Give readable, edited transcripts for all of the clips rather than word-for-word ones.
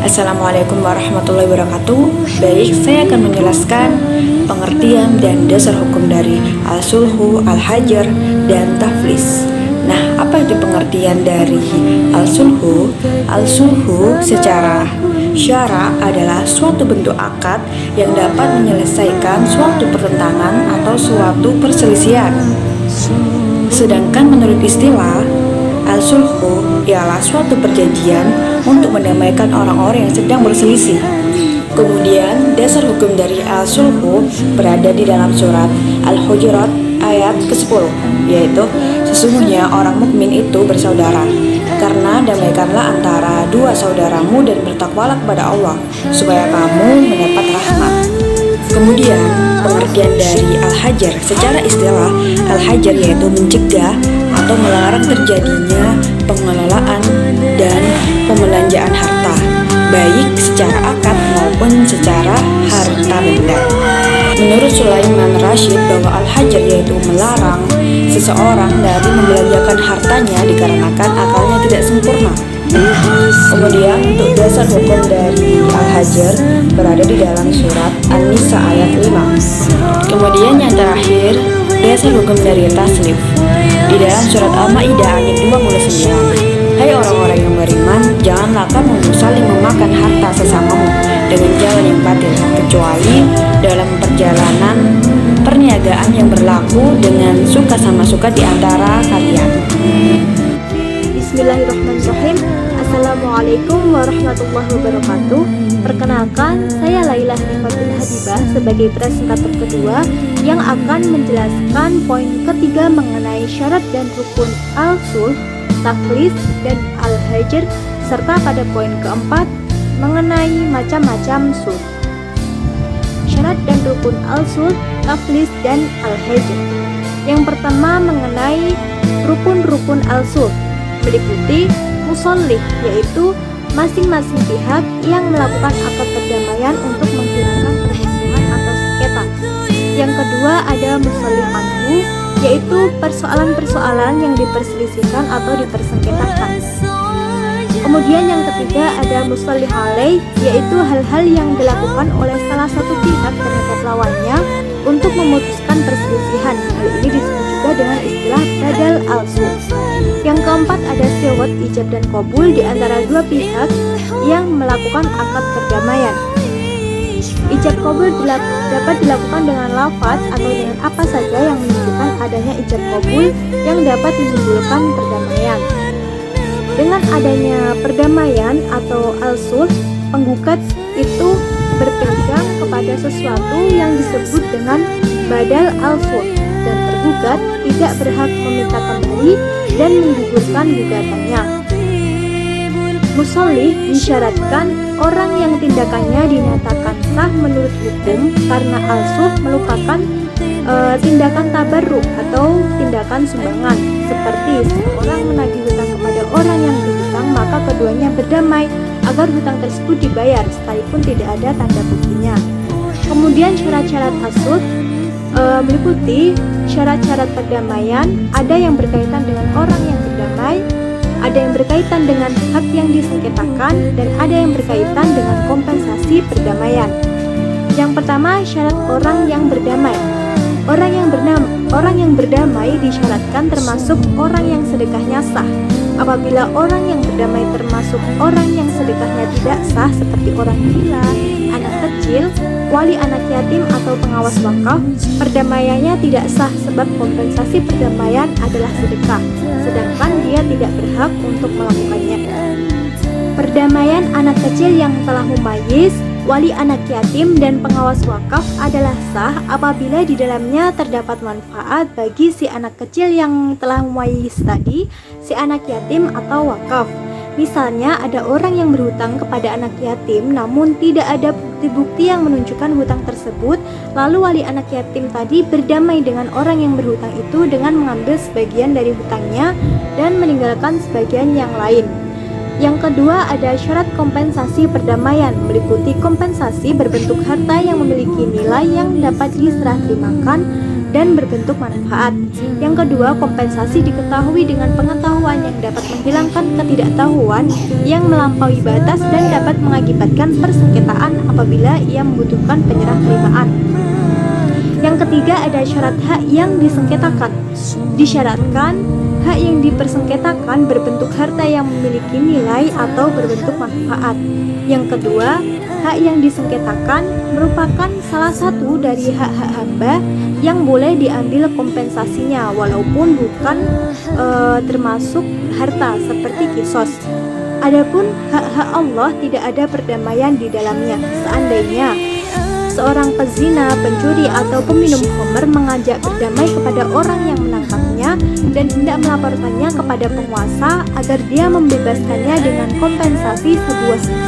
Assalamualaikum warahmatullahi wabarakatuh. Baik, saya akan menjelaskan pengertian dan dasar hukum dari al-sulhu, al-hajar, dan taflis. Nah, apa itu pengertian dari al-sulhu? Al-sulhu secara syara adalah suatu bentuk akad yang dapat menyelesaikan suatu pertentangan atau suatu perselisihan. Sedangkan menurut istilah, al-sulhu ialah suatu perjanjian untuk mendamaikan orang-orang yang sedang berselisih. Kemudian, dasar hukum dari al-sulhu berada di dalam surat Al-Hujurat ayat ke-10, yaitu sesungguhnya orang mukmin itu bersaudara. Karena damaikanlah antara dua saudaramu dan bertakwalah kepada Allah, supaya kamu mendapat rahmat. Kemudian, pengertian dari al-hajar secara istilah, al-hajar yaitu mencegah atau melarang terjadinya pengelolaan dan pembelanjaan harta, baik secara akad maupun secara harta benda. Menurut Sulaiman Rashid bahwa al-hajar yaitu melarang seseorang dari membelanjakan hartanya dikarenakan akalnya tidak sempurna. Kemudian untuk dasar hukum dari al-hajar berada di dalam surat An-Nisa ayat 5. Kemudian yang terakhir, dasar hukum dari taslif di dalam surat Al-Maidah ayat 29. Hai orang-orang yang beriman, janganlah kamu saling memakan harta sesamamu dengan jalan yang batil, kecuali dalam perjalanan perniagaan yang berlaku dengan suka sama suka di antara kalian. Bismillahirrahmanirrahim. Assalamualaikum warahmatullahi wabarakatuh. Perkenalkan, saya Laila Hanifatul Habibah sebagai presentator kedua yang akan menjelaskan poin ketiga mengenai syarat dan rukun al-sulh, taflis, dan al-hajar, serta pada poin keempat mengenai macam-macam sulh. Syarat dan rukun al-sulh, taflis, dan al-hajar. Yang pertama mengenai rukun-rukun al-sulh meliputi musallih, yaitu masing-masing pihak yang melakukan akad perdamaian untuk menghilangkan permusuhan atau sengketa. Yang kedua ada musallih anhu, yaitu persoalan-persoalan yang diperselisihkan atau dipersengketakan. Kemudian yang ketiga ada musallih alaih, yaitu hal-hal yang dilakukan oleh salah satu pihak terhadap lawannya untuk memutuskan perselisihan. Hal ini disebut juga dengan istilah badal al-sulh. Yang keempat ada siwat ijab dan qabul di antara dua pihak yang melakukan akad perdamaian. Ijab qabul dapat dilakukan dengan lafaz atau dengan apa saja yang menunjukkan adanya ijab qabul yang dapat menimbulkan perdamaian. Dengan adanya perdamaian atau al-sulh, penggugat itu berpegang kepada sesuatu yang disebut dengan badal al-sulh, dan tergugat tidak berhak meminta kembali dan menggugurkan gugatannya. Musallih disyaratkan orang yang tindakannya dinyatakan sah menurut hukum karena al-sulh merupakan tindakan tabarruk atau tindakan sumbangan, seperti seorang menagih hutang kepada orang yang berhutang, maka keduanya berdamai agar hutang tersebut dibayar sekalipun tidak ada tanda buktinya. Kemudian syarat-syarat al-sulh meliputi syarat-syarat perdamaian, ada yang berkaitan dengan orang yang berdamai, ada yang berkaitan dengan hak yang disengketakan, dan ada yang berkaitan dengan kompensasi perdamaian. Yang pertama, syarat orang yang berdamai. Orang yang berdamai disyaratkan termasuk orang yang sedekahnya sah. Apabila orang yang berdamai termasuk orang yang sedekahnya tidak sah, seperti orang gila, anak kecil, wali anak yatim, atau pengawas wakaf, perdamaiannya tidak sah sebab kompensasi perdamaian adalah sedekah, sedangkan dia tidak berhak untuk melakukannya. Perdamaian anak kecil yang telah mumayyiz, wali anak yatim, dan pengawas wakaf adalah sah apabila di dalamnya terdapat manfaat bagi si anak kecil yang telah mumayyiz tadi, si anak yatim, atau wakaf. Misalnya ada orang yang berhutang kepada anak yatim namun tidak ada bukti-bukti yang menunjukkan hutang tersebut, lalu wali anak yatim tadi berdamai dengan orang yang berhutang itu dengan mengambil sebagian dari hutangnya dan meninggalkan sebagian yang lain. Yang kedua ada syarat kompensasi perdamaian, meliputi kompensasi berbentuk harta yang memiliki nilai yang dapat diserah terimakan dan berbentuk manfaat. Yang kedua, kompensasi diketahui dengan pengetahuan yang dapat menghilangkan ketidaktahuan yang melampaui batas dan dapat mengakibatkan persengketaan apabila ia membutuhkan penyerah terimaan. Yang ketiga, ada syarat hak yang disengketakan. Disyaratkan hak yang dipersengketakan berbentuk harta yang memiliki nilai atau berbentuk manfaat. Yang kedua, hak yang disengketakan merupakan salah satu dari hak-hak hamba yang boleh diambil kompensasinya walaupun bukan termasuk harta seperti kisos. Adapun hak-hak Allah tidak ada perdamaian di dalamnya. Seandainya seorang pezina, pencuri, atau peminum khamr mengajak berdamai kepada orang yang menangkapnya dan hendak melaporkannya kepada penguasa agar dia membebaskannya dengan kompensasi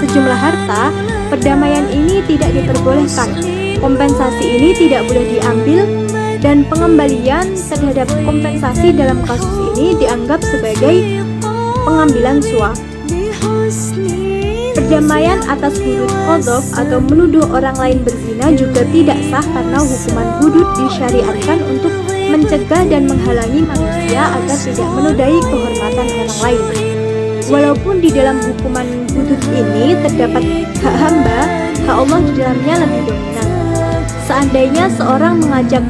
sejumlah harta, perdamaian ini tidak diperbolehkan. Kompensasi ini tidak boleh diambil dan pengembalian terhadap kompensasi dalam kasus ini dianggap sebagai pengambilan suap. Perdamaian atas hudud qadhaf atau menuduh orang lain berzina juga tidak sah karena hukuman hudud disyariatkan untuk mencegah dan menghalangi manusia agar tidak menodai kehormatan orang lain. Walaupun di dalam hukuman hudud ini terdapat hak hamba, hak Allah di dalamnya lebih dominan. Seandainya seorang mengajak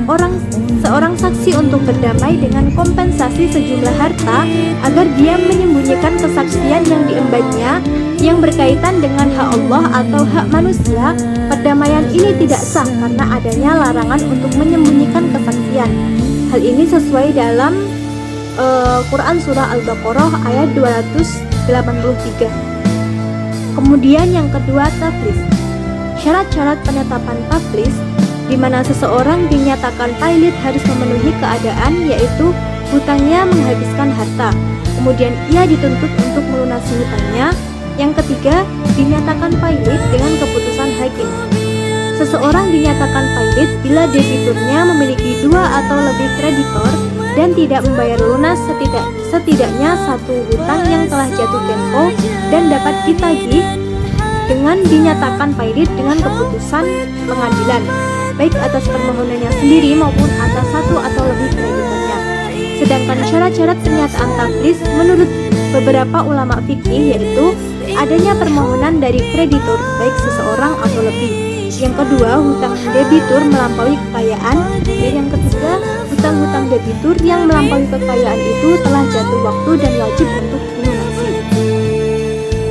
seorang saksi untuk berdamai dengan kompensasi sejumlah harta agar dia menyembunyikan kesaksian yang diembannya yang berkaitan dengan hak Allah atau hak manusia, perdamaian ini tidak sah karena adanya larangan untuk menyembunyikan kesaksian. Hal ini sesuai dalam Quran Surah Al-Baqarah ayat 283. Kemudian yang kedua, taflis. Syarat-syarat penetapan taflis di mana seseorang dinyatakan pailit harus memenuhi keadaan, yaitu hutangnya menghabiskan harta, kemudian ia dituntut untuk melunasi hutangnya. Yang ketiga, dinyatakan pailit dengan keputusan hakim. Seseorang dinyatakan pailit bila debiturnya memiliki 2 atau lebih kreditor dan tidak membayar lunas setidaknya satu hutang yang telah jatuh tempo dan dapat ditagih dengan dinyatakan pailit dengan keputusan pengadilan, baik atas permohonannya sendiri maupun atas satu atau lebih kreditornya. Sedangkan syarat-syarat pernyataan taflis menurut beberapa ulama fikih yaitu adanya permohonan dari kreditur baik seseorang atau lebih. Yang kedua, hutang debitur melampaui kekayaan, dan yang ketiga, hutang-hutang debitur yang melampaui kekayaan itu telah jatuh waktu dan wajib untuk dilunasi.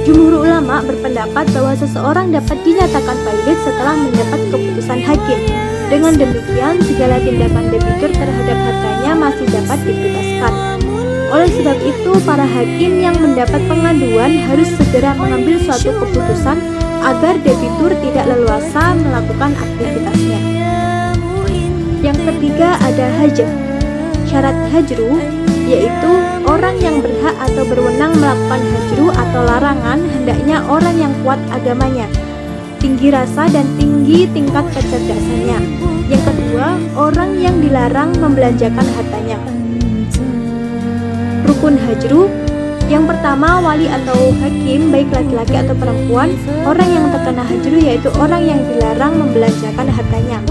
Jumhur ulama berpendapat bahwa seseorang dapat dinyatakan pailit setelah mendapat keputusan hakim. Dengan demikian, segala tindakan debitur terhadap hartanya masih dapat dibebaskan. Oleh sebab itu, para hakim yang mendapat pengaduan harus segera mengambil suatu keputusan agar debitur tidak leluasa melakukan aktivitasnya. Yang ketiga, ada hajr. Syarat hajru yaitu orang yang berhak atau berwenang melakukan hajru atau larangan hendaknya orang yang kuat agamanya, tinggi rasa dan tinggi tingkat kecerdasannya. Yang kedua, orang yang dilarang membelanjakan hartanya. Rukun hajru. Yang pertama, wali atau hakim baik laki-laki atau perempuan. Orang yang terkena hajru yaitu orang yang dilarang membelanjakan hartanya.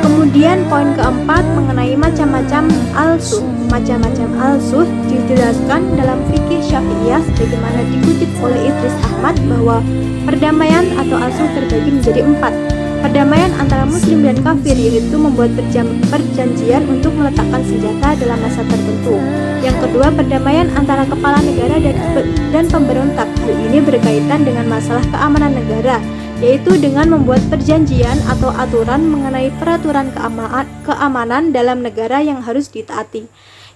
Kemudian poin keempat mengenai macam-macam al-suh. Macam-macam al-suh dijelaskan dalam fikih Syafi'iyah sebagaimana dikutip oleh Idris Ahmad bahwa perdamaian atau al-suh terbagi menjadi 4. Perdamaian antara muslim dan kafir yaitu membuat perjanjian untuk meletakkan senjata dalam masa tertentu. Yang kedua, perdamaian antara kepala negara dan pemberontak. Hal ini berkaitan dengan masalah keamanan negara, yaitu dengan membuat perjanjian atau aturan mengenai peraturan keamanan dalam negara yang harus ditaati.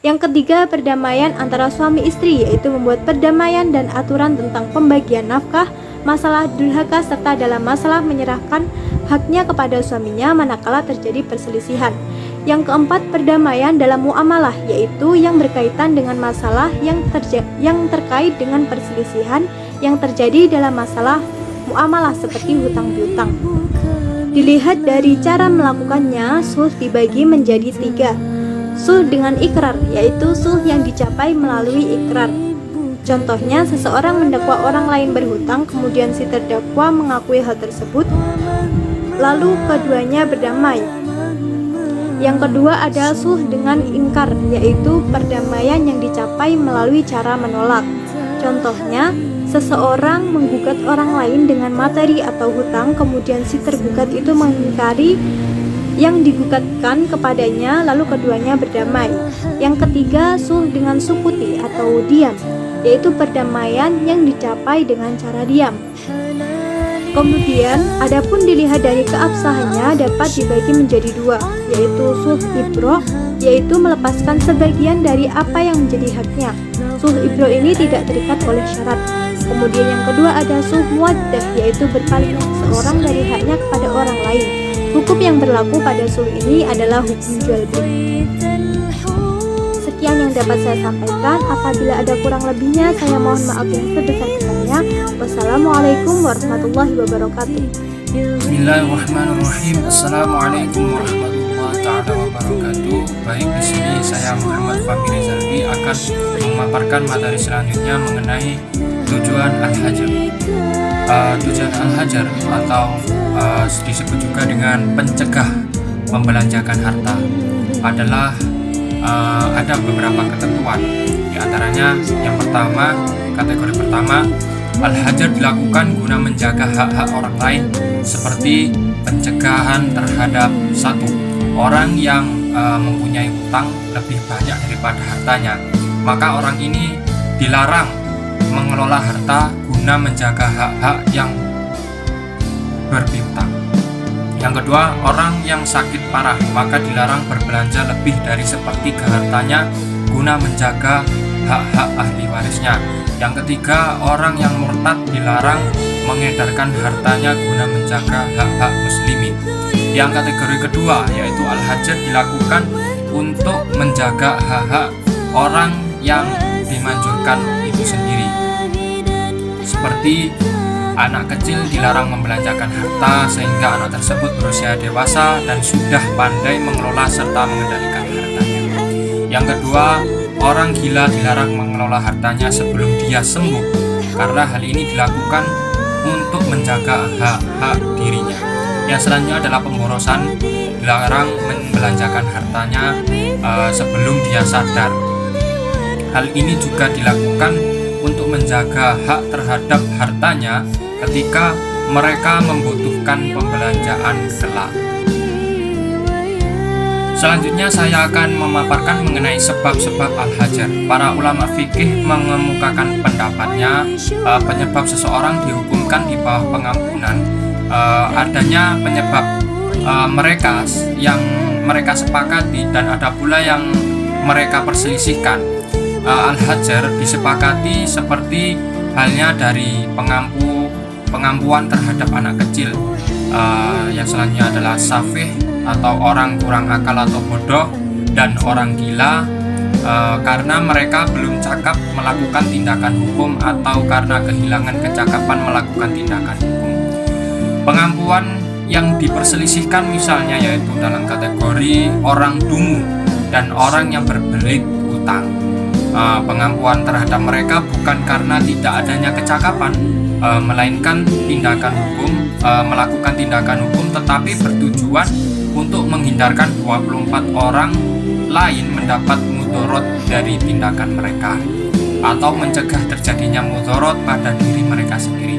Yang ketiga, perdamaian antara suami istri, yaitu membuat perdamaian dan aturan tentang pembagian nafkah, masalah durhaka, serta dalam masalah menyerahkan haknya kepada suaminya manakala terjadi perselisihan. Yang keempat, perdamaian dalam muamalah, yaitu yang berkaitan dengan masalah yang terkait dengan perselisihan yang terjadi dalam masalah muamalah seperti hutang piutang. Dilihat dari cara melakukannya, sulh dibagi menjadi 3. Sulh dengan ikrar, yaitu sulh yang dicapai melalui ikrar. Contohnya, seseorang mendakwa orang lain berhutang, kemudian si terdakwa mengakui hal tersebut, lalu keduanya berdamai. Yang kedua ada sulh dengan ingkar, yaitu perdamaian yang dicapai melalui cara menolak. Contohnya, seseorang menggugat orang lain dengan materi atau hutang, kemudian si tergugat itu mengingkari yang digugatkan kepadanya, lalu keduanya berdamai. Yang ketiga, sulh dengan sukuti atau diam, yaitu perdamaian yang dicapai dengan cara diam. Kemudian, adapun dilihat dari keabsahannya dapat dibagi menjadi dua, yaitu sulh ibroh, yaitu melepaskan sebagian dari apa yang menjadi haknya. Sulh ibroh ini tidak terikat oleh syarat. Kemudian yang kedua ada sulh muwaddah, yaitu berpaling seseorang dari haknya kepada orang lain. Hukum yang berlaku pada sulh ini adalah hukum jual beli. Sekian yang dapat saya sampaikan. Apabila ada kurang lebihnya, saya mohon maaf yang sebesar-besarnya. Wassalamualaikum warahmatullahi wabarakatuh. Bismillahirrahmanirrahim. Assalamualaikum warahmatullahi taala wabarakatuh. Baik, di sini saya Muhammad Fahmi Rizaldi akan memaparkan materi selanjutnya mengenai tujuan al-hajar. Tujuan al-hajar atau disebut juga dengan pencegah membelanjakan harta adalah ada beberapa ketentuan. Di antaranya yang pertama, kategori pertama, al-hajar dilakukan guna menjaga hak-hak orang lain, seperti pencegahan terhadap satu orang yang mempunyai hutang lebih banyak daripada hartanya, maka orang ini dilarang mengelola harta guna menjaga hak-hak yang berpiutang. Yang kedua, orang yang sakit parah maka dilarang berbelanja lebih dari sepertiga hartanya guna menjaga hak-hak ahli warisnya. Yang ketiga, orang yang murtad dilarang mengedarkan hartanya guna menjaga hak-hak muslimin. Yang kategori kedua yaitu al-hajar dilakukan untuk menjaga hak-hak orang yang dimanjurkan itu sendiri. Seperti anak kecil dilarang membelanjakan harta sehingga anak tersebut berusia dewasa dan sudah pandai mengelola serta mengendalikan hartanya. Yang kedua, orang gila dilarang mengelola hartanya sebelum dia sembuh, karena hal ini dilakukan untuk menjaga hak-hak dirinya. Yang selanjutnya adalah pemborosan, dilarang membelanjakan hartanya sebelum dia sadar. Hal ini juga dilakukan untuk menjaga hak terhadap hartanya ketika mereka membutuhkan pembelanjaan kelak. Selanjutnya saya akan memaparkan mengenai sebab-sebab al-hajar. Para ulama fikih mengemukakan pendapatnya penyebab seseorang dihukumkan di bawah pengampunan adanya penyebab mereka yang mereka sepakati dan ada pula yang mereka perselisihkan. Al-hajar disepakati seperti halnya dari pengampuan terhadap anak kecil. Yang selanjutnya adalah safih atau orang kurang akal atau bodoh, dan orang gila karena mereka belum cakap melakukan tindakan hukum atau karena kehilangan kecakapan melakukan tindakan hukum. Pengampuan yang diperselisihkan misalnya yaitu dalam kategori orang dungu dan orang yang berbelit hutang. Pengampuan terhadap mereka bukan karena tidak adanya kecakapan, melainkan tindakan hukum, melakukan tindakan hukum, tetapi bertujuan untuk menghindarkan 24 orang lain mendapat mudorot dari tindakan mereka, atau mencegah terjadinya mudorot pada diri mereka sendiri.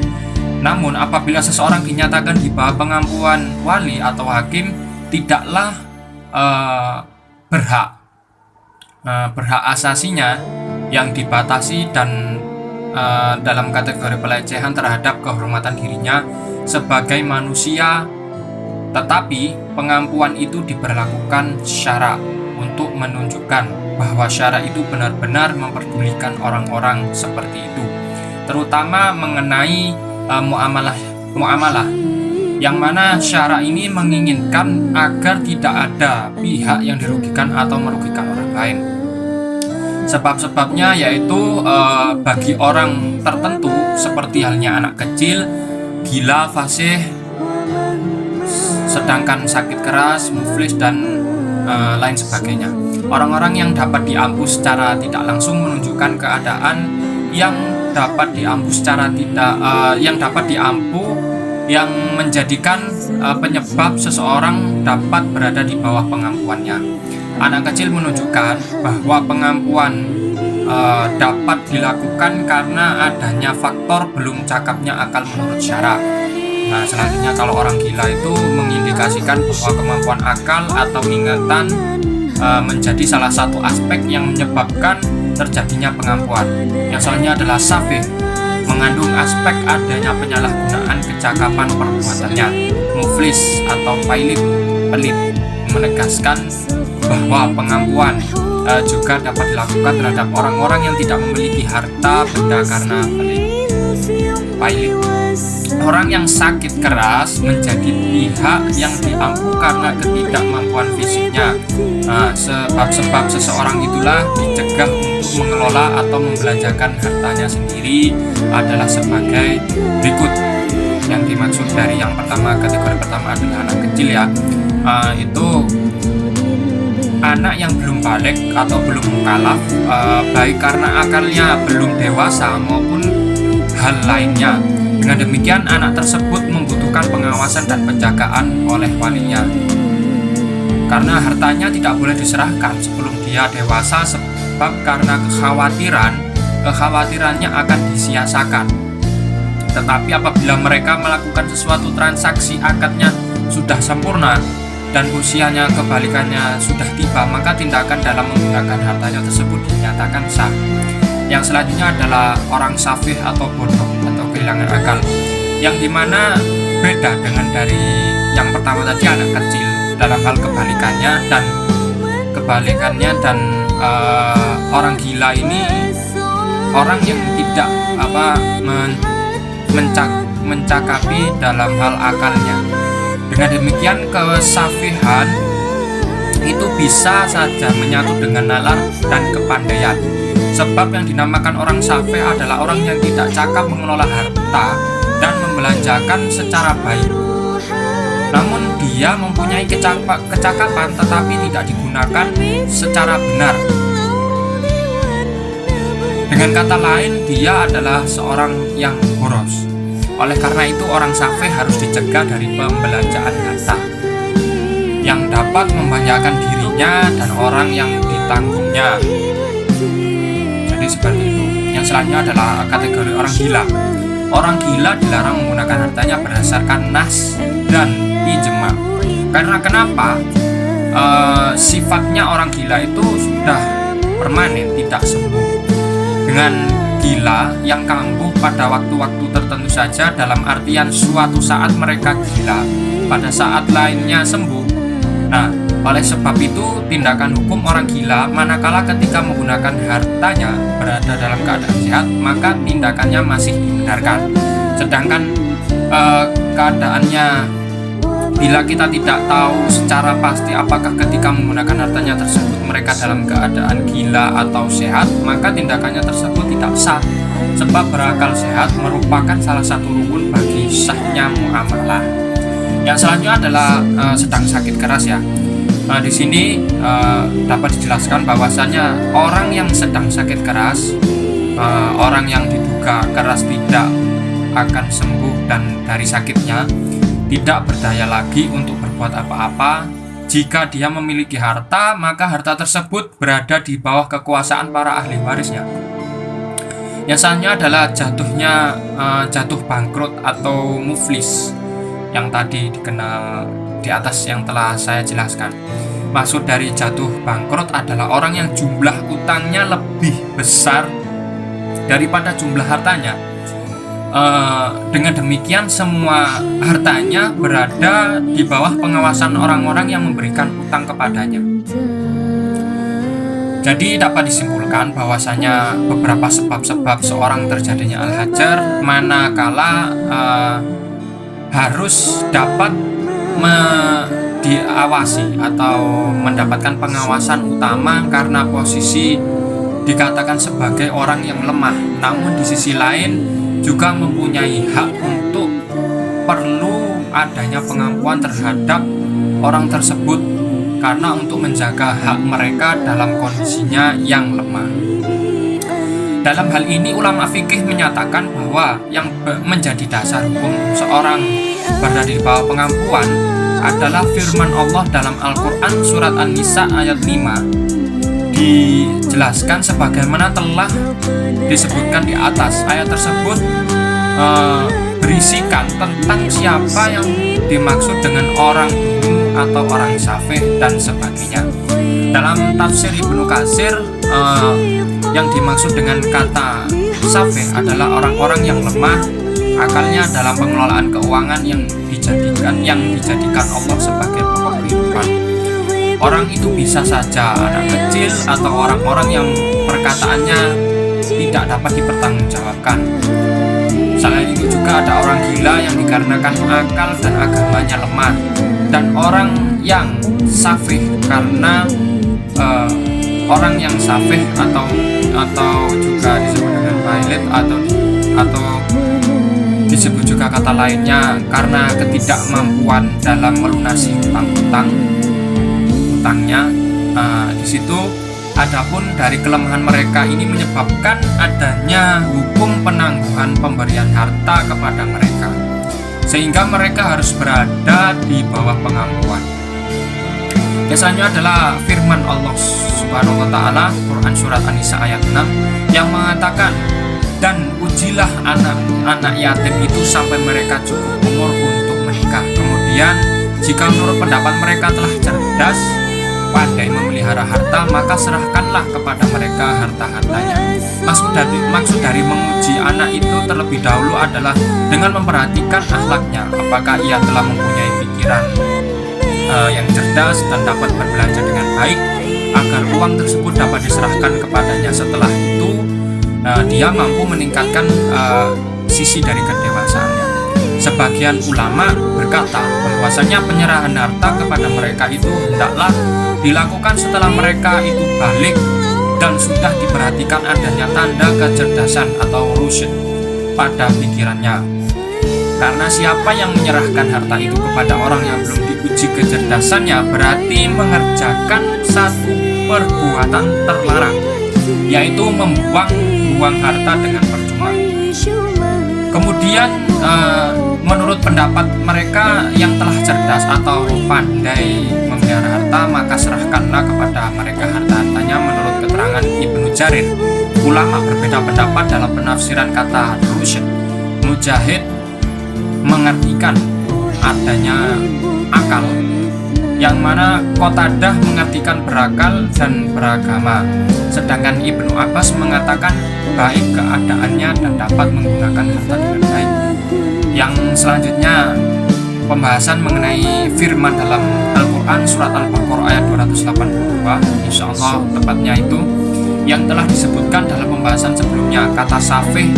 Namun apabila seseorang dinyatakan di bawah pengampuan wali atau hakim, tidaklah berhak asasinya yang dibatasi dan dalam kategori pelecehan terhadap kehormatan dirinya sebagai manusia, tetapi pengampuan itu diberlakukan syara untuk menunjukkan bahwa syara itu benar-benar memperdulikan orang-orang seperti itu, terutama mengenai muamalah yang mana syara ini menginginkan agar tidak ada pihak yang dirugikan atau merugikan orang lain. Sebab-sebabnya yaitu bagi orang tertentu seperti halnya anak kecil, gila, fasih, sedangkan sakit keras, muflis, dan lain sebagainya. Orang-orang yang dapat diampu secara tidak langsung menunjukkan keadaan yang dapat diampu secara tidak yang dapat diampu yang menjadikan penyebab seseorang dapat berada di bawah pengampuannya. Anak kecil menunjukkan bahwa pengampuan dapat dilakukan karena adanya faktor belum cakapnya akal menurut syara. Nah, selanjutnya kalau orang gila itu mengindikasikan bahwa kemampuan akal atau ingatan menjadi salah satu aspek yang menyebabkan terjadinya pengampuan. Yang selanjutnya adalah safih, mengandung aspek adanya penyalahgunaan kecakapan perbuatannya. Muflis atau pelit, menegaskan bahwa pengampuan juga dapat dilakukan terhadap orang-orang yang tidak memiliki harta benda karena pelit. Orang yang sakit keras menjadi pihak yang diampu karena ketidakmampuan fisiknya. Sebab-sebab seseorang itulah dicegah untuk mengelola atau membelanjakan hartanya sendiri adalah sebagai berikut. Yang dimaksud dari yang pertama, kategori pertama adalah anak kecil ya. Itu anak yang belum balik atau belum mukallaf, baik karena akalnya belum dewasa maupun hal lainnya. Dengan demikian anak tersebut membutuhkan pengawasan dan penjagaan oleh walinya, karena hartanya tidak boleh diserahkan sebelum dia dewasa, sebab karena kekhawatirannya akan disia-siakan. Tetapi apabila mereka melakukan sesuatu transaksi akadnya sudah sempurna dan usianya kebalikannya sudah tiba, maka tindakan dalam menggunakan hartanya tersebut dinyatakan sah. Yang selanjutnya adalah orang safih atau bodoh atau kehilangan akal, yang dimana beda dengan dari yang pertama tadi, anak kecil, dalam hal kebalikannya dan orang gila ini orang yang tidak mencakapi dalam hal akalnya. Dengan demikian kesafihan itu bisa saja menyatu dengan nalar dan kepandaian. Sebab yang dinamakan orang safih adalah orang yang tidak cakap mengelola harta dan membelanjakan secara baik. Namun dia mempunyai kecakapan tetapi tidak digunakan secara benar. Dengan kata lain, dia adalah seorang yang boros. Oleh karena itu orang safih harus dicegah dari pembelanjaan harta yang dapat membahayakan dirinya dan orang yang ditanggungnya. Jadi seperti itu. Yang selanjutnya adalah kategori orang gila. Orang gila dilarang menggunakan hartanya berdasarkan nas dan ijma. Karena kenapa? Sifatnya orang gila itu sudah permanen, tidak sembuh. Dengan gila yang kambuh pada waktu-waktu tertentu saja, dalam artian suatu saat mereka gila, pada saat lainnya sembuh. Nah, oleh sebab itu tindakan hukum orang gila manakala ketika menggunakan hartanya berada dalam keadaan sehat, maka tindakannya masih dibenarkan. Sedangkan keadaannya, bila kita tidak tahu secara pasti apakah ketika menggunakan hartanya tersebut mereka dalam keadaan gila atau sehat, maka tindakannya tersebut tidak sah. Sebab berakal sehat merupakan salah satu rukun bagi sahnya muamalah. Yang selanjutnya adalah sedang sakit keras ya. Di sini dapat dijelaskan bahwasanya orang yang sedang sakit keras, orang yang diduga keras tidak akan sembuh dan dari sakitnya tidak berdaya lagi untuk berbuat apa-apa. Jika dia memiliki harta, maka harta tersebut berada di bawah kekuasaan para ahli warisnya. Yang selanjutnya adalah jatuh bangkrut atau muflis, yang tadi dikenal di atas yang telah saya jelaskan. Maksud dari jatuh bangkrut adalah orang yang jumlah utangnya lebih besar daripada jumlah hartanya. Dengan demikian semua hartanya berada di bawah pengawasan orang-orang yang memberikan utang kepadanya. Jadi dapat disimpulkan bahwasanya beberapa sebab-sebab seorang terjadinya al-hajar manakala harus dapat diawasi atau mendapatkan pengawasan utama karena posisi dikatakan sebagai orang yang lemah, namun di sisi lain juga mempunyai hak untuk perlu adanya pengampuan terhadap orang tersebut karena untuk menjaga hak mereka dalam kondisinya yang lemah. Dalam hal ini ulama fikih menyatakan bahwa yang menjadi dasar hukum seorang berada di bawah pengampuan adalah firman Allah dalam Al-Quran surat An-Nisa ayat 5, dijelaskan sebagaimana telah disebutkan di atas. Ayat tersebut berisikan tentang siapa yang dimaksud dengan orang dungu atau orang safeh dan sebagainya. Dalam tafsir Ibnu Katsir, yang dimaksud dengan kata safeh adalah orang-orang yang lemah akalnya dalam pengelolaan keuangan yang dijadikan Allah sebagai pokok kehidupan. Orang itu bisa saja anak kecil atau orang-orang yang perkataannya tidak dapat dipertanggungjawabkan. Selain itu juga ada orang gila yang dikarenakan akal dan agamanya lemah, dan orang yang safih karena orang yang safih atau juga disebut dengan bailet atau disebut juga kata lainnya karena ketidakmampuan dalam melunasi hutangnya. Di situ adapun dari kelemahan mereka ini menyebabkan adanya hukum penangguhan pemberian harta kepada mereka, sehingga mereka harus berada di bawah pengampuan. Biasanya adalah firman Allah Subhanahu wa taala Quran surat An-Nisa ayat 6 yang mengatakan, dan ujilah anak-anak yatim itu sampai mereka cukup umur untuk menikah. Kemudian jika menurut pendapat mereka telah cerdas, pandai memelihara harta, maka serahkanlah kepada mereka harta-hartanya. Maksud dari menguji anak itu terlebih dahulu adalah dengan memperhatikan akhlaknya, apakah ia telah mempunyai pikiran yang cerdas dan dapat berbelanja dengan baik, agar uang tersebut dapat diserahkan kepadanya. Setelah itu dia mampu meningkatkan sisi dari kedewasaannya. Sebagian ulama berkata bahwasanya penyerahan harta kepada mereka itu hendaklah dilakukan setelah mereka itu balik dan sudah diperhatikan adanya tanda kecerdasan atau rusyd pada pikirannya. Karena siapa yang menyerahkan harta itu kepada orang yang belum diuji kecerdasannya berarti mengerjakan satu perbuatan terlarang, yaitu membuang harta dengan percuma. Kemudian menurut pendapat mereka yang telah cerdas atau pandai memelihara harta, maka serahkanlah kepada mereka harta-hartanya. Menurut keterangan Ibnu Jarir, ulama berbeda pendapat dalam penafsiran kata rusyd. Mujahid mengartikan adanya akal, yang mana Qatadah mengartikan berakal dan beragama, sedangkan Ibnu Abbas mengatakan baik keadaannya dan dapat menggunakan harta dengan baik. Yang selanjutnya pembahasan mengenai firman dalam Al-Quran surat Al-Baqarah ayat 282, insyaallah tepatnya itu yang telah disebutkan dalam pembahasan sebelumnya. Kata safih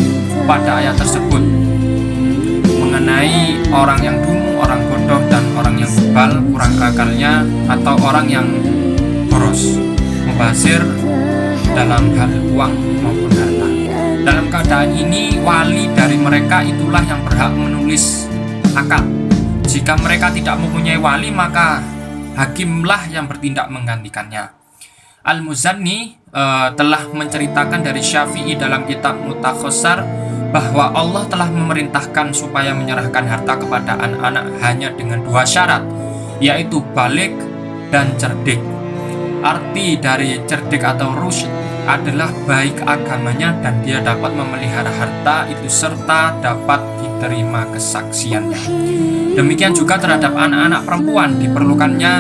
pada ayat tersebut mengenai orang yang dungu, orang bodoh, dan orang yang bebal, kurang akalnya, atau orang yang boros, mubazir dalam hal uang maupun harta. Dalam keadaan ini, wali dari mereka itulah yang berhak menulis akad. Jika mereka tidak mempunyai wali, maka hakimlah yang bertindak menggantikannya. Al-Muzanni telah menceritakan dari Syafi'i dalam kitab Mutakhasar bahwa Allah telah memerintahkan supaya menyerahkan harta kepada anak-anak hanya dengan 2 syarat, yaitu balik dan cerdik. Arti dari cerdik atau rusyd adalah baik agamanya dan dia dapat memelihara harta itu serta dapat diterima kesaksiannya. Demikian juga terhadap anak-anak perempuan diperlukannya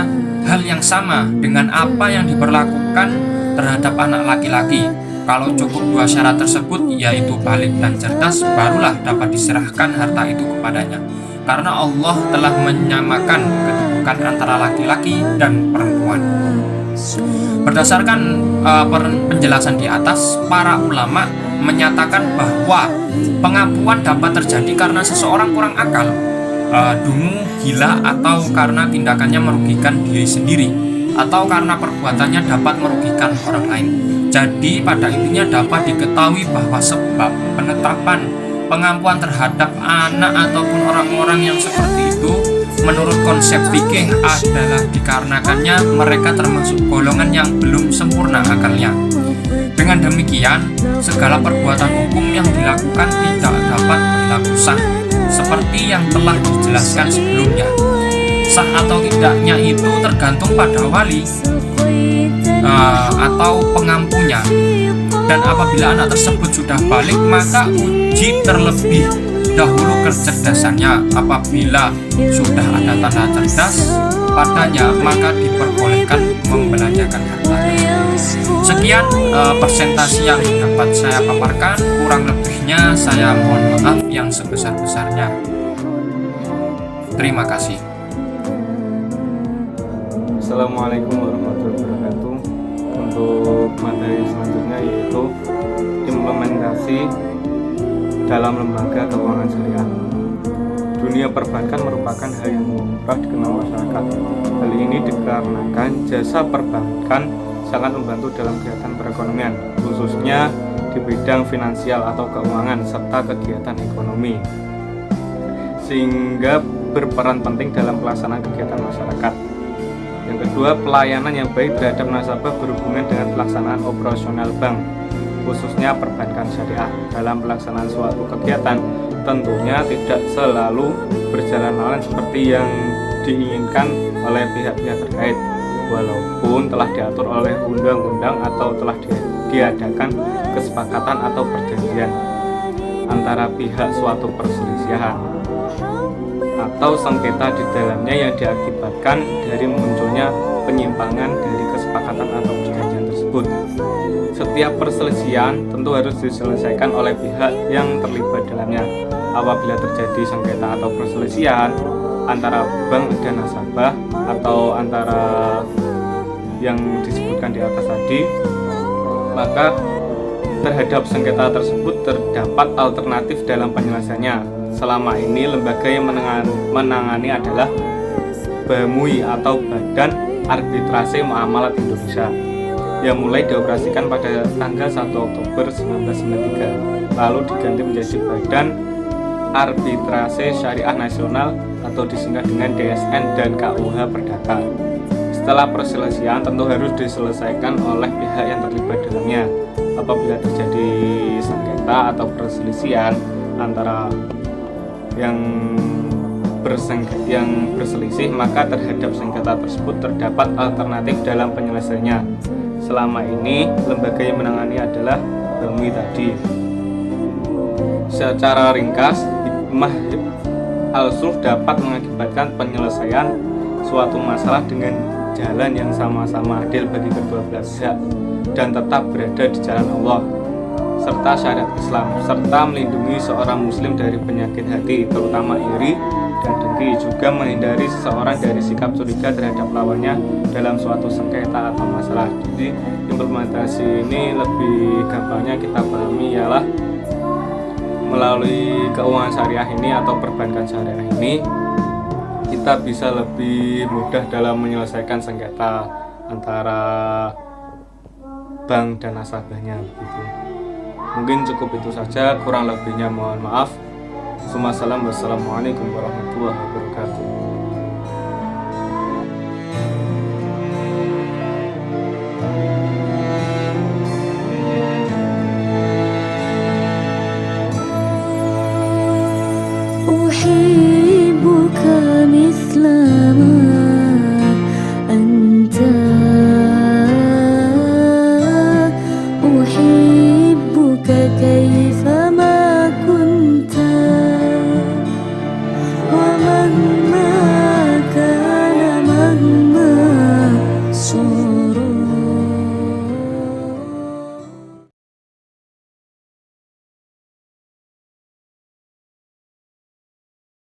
hal yang sama dengan apa yang diberlakukan terhadap anak laki-laki. Kalau cukup 2 syarat tersebut, yaitu balik dan cerdas, barulah dapat diserahkan harta itu kepadanya. Karena Allah telah menyamakan kedudukan antara laki-laki dan perempuan. Berdasarkan penjelasan di atas, para ulama menyatakan bahwa pengampuan dapat terjadi karena seseorang kurang akal, dungu, gila, atau karena tindakannya merugikan diri sendiri, atau karena perbuatannya dapat merugikan orang lain. Jadi pada intinya dapat diketahui bahwa sebab penetapan pengampuan terhadap anak ataupun orang-orang yang seperti itu menurut konsep fikih adalah dikarenakannya mereka termasuk golongan yang belum sempurna akalnya. Dengan demikian, segala perbuatan hukum yang dilakukan tidak dapat berlaku sah seperti yang telah dijelaskan sebelumnya. Sah atau tidaknya itu tergantung pada wali atau pengampunya. Dan apabila anak tersebut sudah balik, maka uji terlebih dahulu kecerdasannya. Apabila sudah ada tanda cerdas padanya, maka diperbolehkan membelanjakan hartanya. Sekian presentasi yang dapat saya paparkan. Kurang lebihnya saya mohon maaf yang sebesar-besarnya. Terima kasih. Assalamualaikum warahmatullahi wabarakatuh. Untuk materi selanjutnya yaitu implementasi dalam lembaga keuangan syariah. Dunia perbankan merupakan hal yang lumrah dikenal masyarakat. Hal ini dikarenakan jasa perbankan sangat membantu dalam kegiatan perekonomian, khususnya di bidang finansial atau keuangan serta kegiatan ekonomi, sehingga berperan penting dalam pelaksanaan kegiatan masyarakat. Yang kedua, pelayanan yang baik terhadap nasabah berhubungan dengan pelaksanaan operasional bank, khususnya perbankan syariah. Dalam pelaksanaan suatu kegiatan, tentunya tidak selalu berjalan lalu seperti yang diinginkan oleh pihak-pihak terkait, walaupun telah diatur oleh undang-undang atau telah diadakan kesepakatan atau perjanjian antara pihak suatu perselisihan atau sengketa di dalamnya yang diakibatkan dari munculnya penyimpangan dari kesepakatan atau perjanjian tersebut. Setiap perselisihan tentu harus diselesaikan oleh pihak yang terlibat dalamnya. Apabila terjadi sengketa atau perselisihan antara bank dan nasabah atau antara yang disebutkan di atas tadi, maka terhadap sengketa tersebut terdapat alternatif dalam penyelesaiannya. Selama ini lembaga yang menangani adalah BAMUI atau Badan Arbitrase Muamalat Indonesia, yang mulai dioperasikan pada tanggal 1 Oktober 1993, lalu diganti menjadi Badan Arbitrase Syariah Nasional atau disingkat dengan DSN dan KUH Perdata. Setelah perselisihan tentu harus diselesaikan oleh pihak yang terlibat dalamnya. Apabila terjadi sengketa atau perselisihan antara yang berselisih, maka terhadap sengketa tersebut terdapat alternatif dalam penyelesaiannya. Selama ini lembaga yang menangani adalah BAMUI tadi. Secara ringkas, hikmah al-sulh dapat mengakibatkan penyelesaian suatu masalah dengan jalan yang sama-sama adil bagi kedua belah pihak dan tetap berada di jalan Allah serta syariat Islam, serta melindungi seorang muslim dari penyakit hati, terutama iri dan dengki, juga menghindari seseorang dari sikap curiga terhadap lawannya dalam suatu sengketa atau masalah. Jadi implementasi ini lebih gampangnya kita pahami ialah melalui keuangan syariah ini atau perbankan syariah ini, kita bisa lebih mudah dalam menyelesaikan sengketa antara bank dan nasabahnya begitu. Mungkin cukup itu saja, kurang lebihnya mohon maaf. Wassalamualaikum warahmatullahi wabarakatuh.